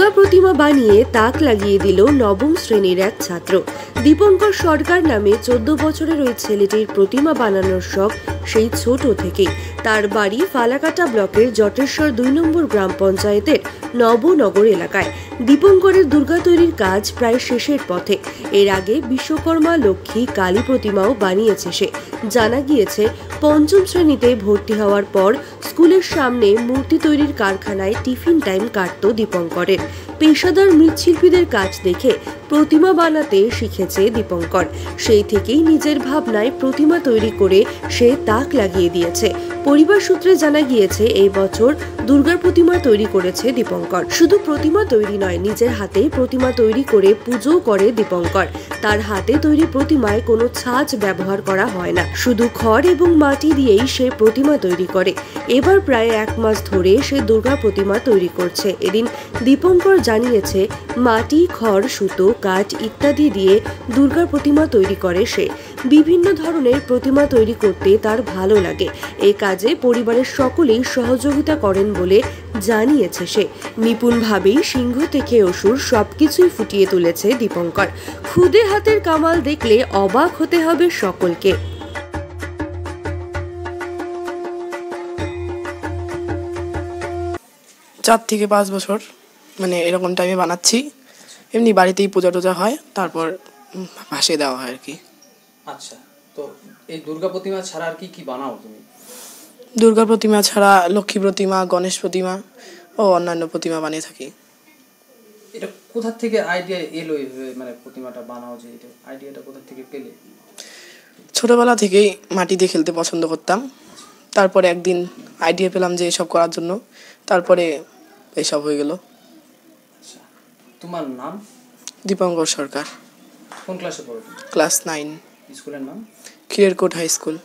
দুর্গা প্রতিমা বানিয়ে তাক লাগিয়ে দিল নবম শ্রেণীর এক ছাত্র। দীপঙ্কর সরকার নামে 14 বছরের ওই ছেলেটির প্রতিমা বানানোর শখ সেই ছোট থেকেই। তার বাড়ি ফালাকাটা ব্লকের জটেশ্বর 2 নম্বর গ্রাম পঞ্চায়েতের নবনগর এলাকায়। দীপঙ্করের দুর্গা তৈরির কাজ প্রায় শেষের পথে। এর আগে বিশ্বকর্মা, লক্ষ্মী, কালী প্রতিমাও বানিয়েছে সে। জানা গিয়েছে 5ম শ্রেণীতে ভর্তি হওয়ার পর স্কুলের সামনে মূর্তি তৈরির কারখানায় টিফিন টাইম কাটত দীপঙ্করের। পেশাদার মৃৎশিল্পীদের কাজ দেখে প্রতিমা বানাতে শিখেছে দীপঙ্কর। সেই থেকেই নিজের ভাবনায় প্রতিমা তৈরি করে সে তাক লাগিয়ে দিয়েছে। পরিবার সূত্রে জানা গিয়েছে এই বছর দুর্গার প্রতিমা তৈরি করেছে দীপঙ্কর। শুধু প্রতিমা তৈরি নয়, নিজের হাতে প্রতিমা তৈরি করে পুজো করে দীপঙ্কর। তার হাতে তৈরি প্রতিমায় কোনো ছাঁচ ব্যবহার করা হয় না, শুধু খড় এবং মাটি দিয়েই সে প্রতিমা তৈরি করে। এবার প্রায় 1 মাস ধরে সে দুর্গা প্রতিমা তৈরি করছে। এদিন দীপঙ্কর জানিয়েছে মাটি, খড়, সুতো, কাঠ ইত্যাদি দিয়ে দুর্গা প্রতিমা তৈরি করে সে। বিভিন্ন ধরনের প্রতিমা তৈরি করতে তার ভালো লাগে। এই কাজে পরিবারের সকলেই সহযোগিতা করেন বলে জানিয়েছে সে। নিপুণভাবেই সিংহ থেকে অসুর সবকিছুই ফুটিয়ে তুলেছে দীপঙ্কর। খুদে হাতের কামাল দেখলে অবাক হতে হবে সকলকে। 4 থেকে 5 বছর মানে এরকম টাইমে বানাচ্ছি। এমনি বাড়িতেই পূজা টুজা হয়, তারপর ভাসে দেওয়া হয় আর কি। আচ্ছা, তো এই দুর্গা প্রতিমা ছাড়া আর কি বানাও তুমি? দুর্গা প্রতিমা ছাড়া লক্ষ্মী প্রতিমা, গণেশ প্রতিমা ও অন্যান্য প্রতিমা বানিয়ে থাকি। এটা কোথা থেকে আইডিয়া এলো, মানে প্রতিমাটা বানাও যে এটা আইডিয়াটা কোথা থেকে পেলে? ছোটবেলা থেকেই মাটি দিয়ে খেলতে পছন্দ করতাম। তারপরে একদিন আইডিয়া পেলাম যে এসব করার জন্য, তারপরে এসব হয়ে গেল। আচ্ছা, তোমার নাম? দীপঙ্কর সরকার। কোন ক্লাসে পড়ো? ক্লাস 9। স্কুলের নাম? খিরেরকোট হাই স্কুল।